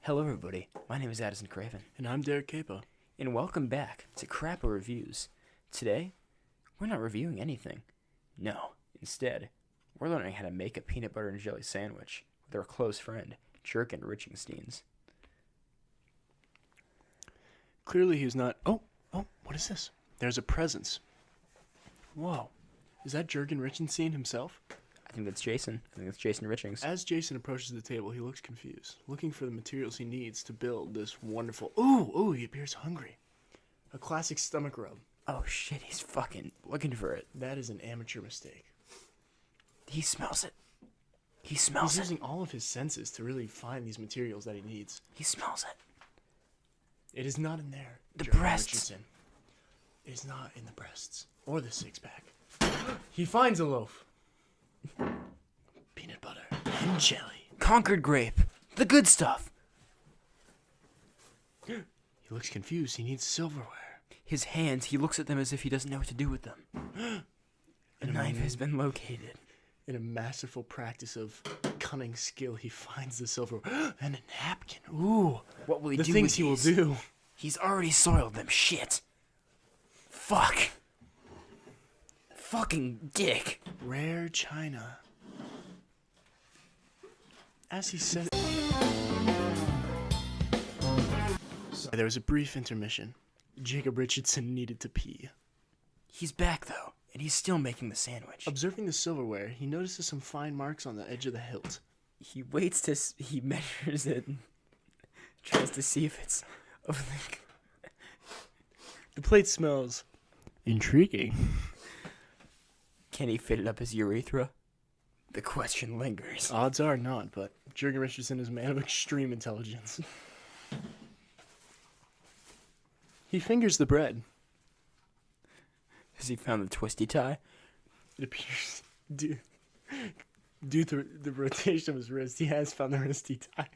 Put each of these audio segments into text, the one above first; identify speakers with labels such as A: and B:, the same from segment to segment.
A: Hello everybody, my name is Addison Craven,
B: And I'm Derek Capo.
A: and welcome back to Crapo Reviews. Today, we're not reviewing anything. No, instead, we're learning how to make a peanut butter and jelly sandwich with our close friend, Jurgen Richingstein's.
B: Clearly he's not... Oh, what is this? There's a presence. Whoa. Is that Jurgen Richenstein himself?
A: I think that's Jason. I think that's Jason Richings.
B: As Jason approaches the table, he looks confused, looking for the materials he needs to build this wonderful... Ooh, he appears hungry. A classic stomach rub.
A: Oh shit, he's fucking looking for it.
B: That is an amateur mistake.
A: He smells it. He smells
B: He's
A: it.
B: using all of his senses to really find these materials that he needs.
A: He smells it.
B: It is not in there.
A: The
B: Jurgen
A: breasts.
B: Richardson. It is not in the breasts or the six-pack. He finds a loaf. Peanut butter and jelly.
A: Concord grape. The good stuff.
B: He looks confused. He needs silverware.
A: His hands, he looks at them as if he doesn't know what to do with them. A knife has been located.
B: In a masterful practice of cunning skill, he finds the silverware and a napkin. Ooh,
A: What will he
B: the
A: do
B: things
A: with
B: he will
A: these?
B: do.
A: He's already soiled them. Shit. Fuck. Fucking dick.
B: Rare china. As he said, there was a brief intermission. Jacob Richardson needed to pee.
A: He's back, though, and he's still making the sandwich.
B: Observing the silverware, he notices some fine marks on the edge of the hilt.
A: He waits to... He measures it and tries to see if it's...
B: The plate smells intriguing.
A: Can he fit it up his urethra? The question lingers.
B: Odds are not, but Jurgen Richardson is a man of extreme intelligence. He fingers the bread.
A: Has he found the twisty tie?
B: It appears, due to the rotation of his wrist, he has found the wristy tie.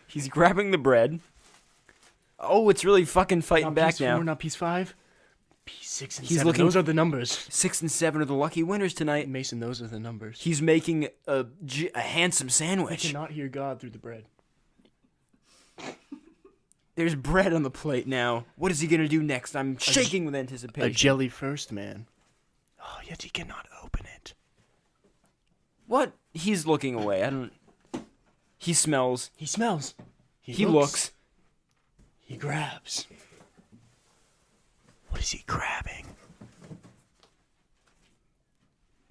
A: He's grabbing the bread. Oh, it's really fucking fighting
B: Not
A: back
B: piece
A: now.
B: 4, not piece 5. Piece 6 and
A: He's
B: 7.
A: looking-
B: Those are the numbers.
A: 6 and 7 are the lucky winners tonight.
B: Mason, those are the numbers.
A: He's making a handsome
B: I
A: sandwich.
B: cannot hear God through the bread.
A: There's bread on the plate now. What is he gonna do next? I'm shaking with
B: A
A: anticipation.
B: jelly first, man. Oh, yet he cannot open it.
A: What? He's looking away. I don't... He smells.
B: He smells.
A: He looks.
B: He grabs. What is he grabbing?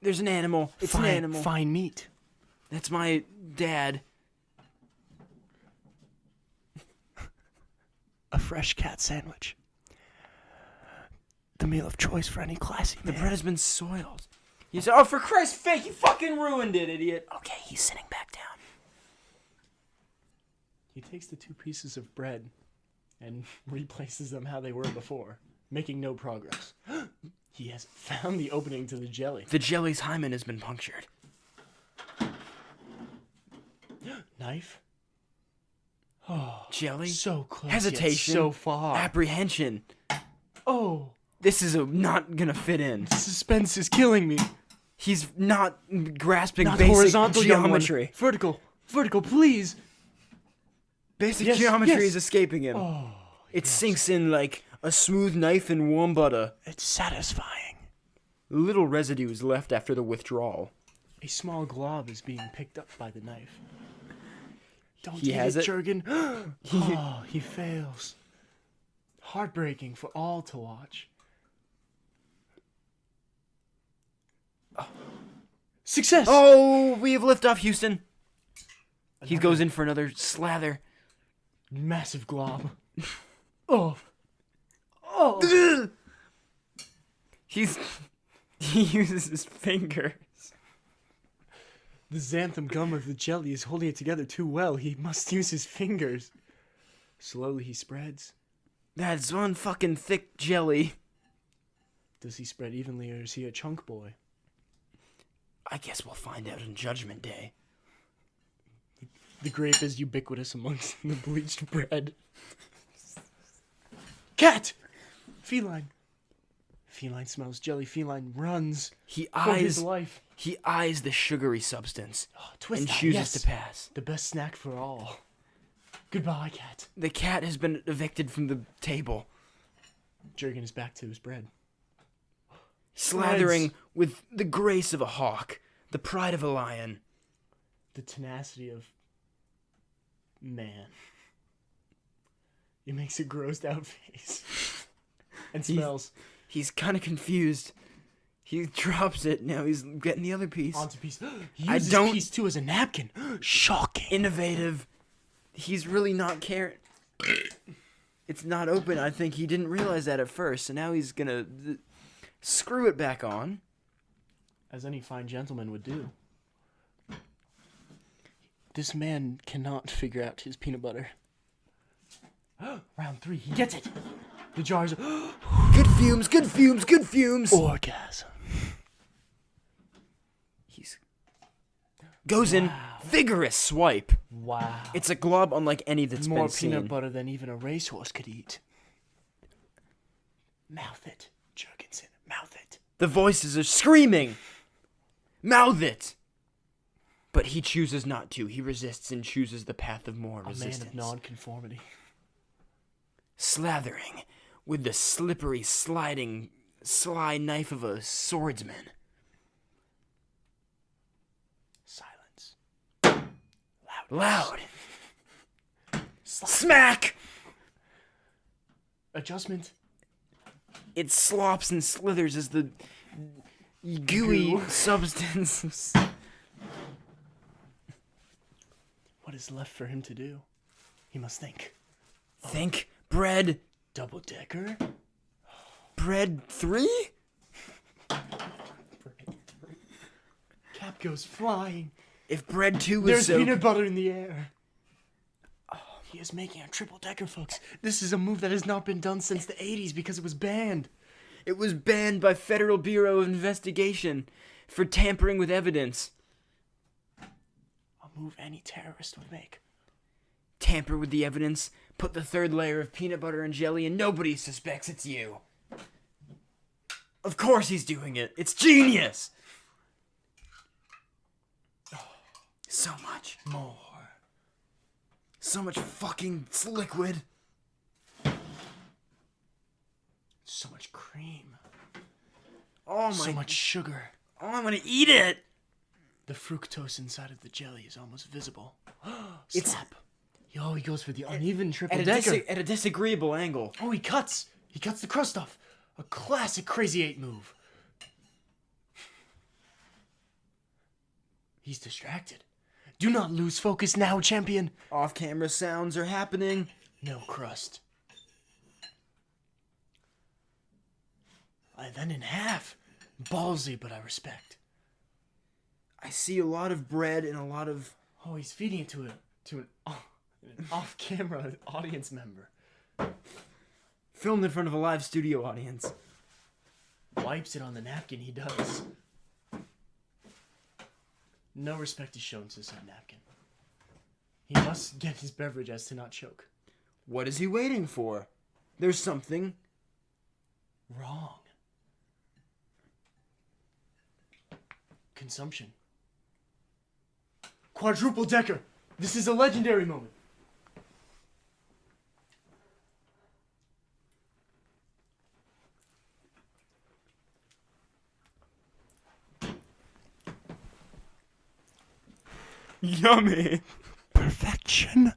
A: There's an animal. It's an animal.
B: Fine meat.
A: That's my dad.
B: A fresh cat sandwich. The meal of choice for any classy
A: The
B: man.
A: bread has been soiled. You said, oh, for Christ's sake, you fucking ruined it, idiot. Okay, he's sitting back down.
B: He takes the 2 pieces of bread and replaces them how they were before, making no progress. He has found the opening to the jelly.
A: The jelly's hymen has been punctured.
B: Knife? Oh,
A: Jelly?
B: so close.
A: Hesitation.
B: Yet so far.
A: Apprehension.
B: Oh,
A: This is not gonna fit in.
B: suspense is killing me.
A: He's not grasping
B: Not
A: basic
B: horizontal, young one.
A: geometry.
B: Vertical, please.
A: Basic
B: Yes,
A: geometry
B: yes.
A: is escaping him.
B: Oh,
A: It sinks in like a smooth knife in warm butter.
B: it's satisfying.
A: Little residue is left after the withdrawal.
B: A small glob is being picked up by the knife. Don't
A: He
B: eat
A: has
B: it,
A: it.
B: Jurgen. Oh, he fails. Heartbreaking for all to watch. Success!
A: Oh, we have liftoff, Houston. He goes in for another slather.
B: Massive glob. Oh.
A: He uses his fingers.
B: The xanthan gum of the jelly is holding it together too well. He must use his fingers. Slowly he spreads.
A: That's one fucking thick jelly.
B: Does he spread evenly or is he a chunk boy?
A: I guess we'll find out on Judgment Day.
B: The grape is ubiquitous amongst the bleached bread. Cat! Feline. Feline smells jelly. Feline runs
A: He
B: for his
A: eyes.
B: life.
A: He eyes the sugary substance
B: Twist
A: and
B: that,
A: chooses
B: yes.
A: to pass.
B: The best snack for all. Goodbye, cat.
A: The cat has been evicted from the table,
B: Jerking his back to his bread.
A: slathering with the grace of a hawk, the pride of a lion.
B: The tenacity of man. He makes a grossed out face. And smells.
A: He's kind of confused. He drops it. Now he's getting the other piece.
B: Onto piece. He uses piece 2 as a napkin. Shocking.
A: Innovative. He's really not caring. It's not open. I think he didn't realize that at first. So now he's going to screw it back on.
B: As any fine gentleman would do. This man cannot figure out his peanut butter. Round 3. He gets it. The jars.
A: Good fumes, good fumes, good fumes.
B: Orgasm.
A: He's goes in, vigorous swipe.
B: Wow.
A: It's a glob unlike any that's
B: More
A: been seen.
B: peanut butter than even a racehorse could eat. Mouth it, Jurgensen. Mouth it.
A: The voices are screaming. Mouth it. But he chooses not to. He resists and chooses the path of more resistance.
B: A man of non-conformity.
A: Slathering with the slippery, sliding, sly knife of a swordsman.
B: Silence.
A: Loud. Smack!
B: Adjustment.
A: It slops and slithers as the gooey substance.
B: What is left for him to do? He must think.
A: Think. Bread.
B: Double-decker?
A: Bread 3?
B: Cap goes flying.
A: If bread 2 was
B: There's
A: so...
B: peanut butter in the air. He is making a triple-decker, folks. This is a move that has not been done since the 80s because it was banned.
A: It was banned by Federal Bureau of Investigation for tampering with evidence.
B: A move any terrorist would make.
A: Tamper with the evidence, put the third layer of peanut butter and jelly, and nobody suspects it's you. Of course he's doing it. It's genius. So much.
B: More.
A: So much fucking liquid.
B: So much cream.
A: Oh my.
B: So much sugar.
A: Oh, I'm gonna eat it.
B: The fructose inside of the jelly is almost visible.
A: It's-
B: Slap. Yo, he goes for the uneven triple-decker.
A: At a disagreeable angle.
B: Oh, he cuts. He cuts the crust off. A classic Crazy 8 move. He's distracted. Do not lose focus now, champion.
A: Off-camera sounds are happening.
B: No crust. Then in half. Ballsy, but I respect.
A: I see a lot of bread and a lot of...
B: Oh, he's feeding it to an off-camera audience member.
A: Filmed in front of a live studio audience.
B: Wipes it on the napkin, he does. No respect is shown to said napkin. He must get his beverage as to not choke.
A: What is he waiting for? There's something
B: Wrong. Consumption. Quadruple decker. This is a legendary moment.
A: yummy.
B: Perfection.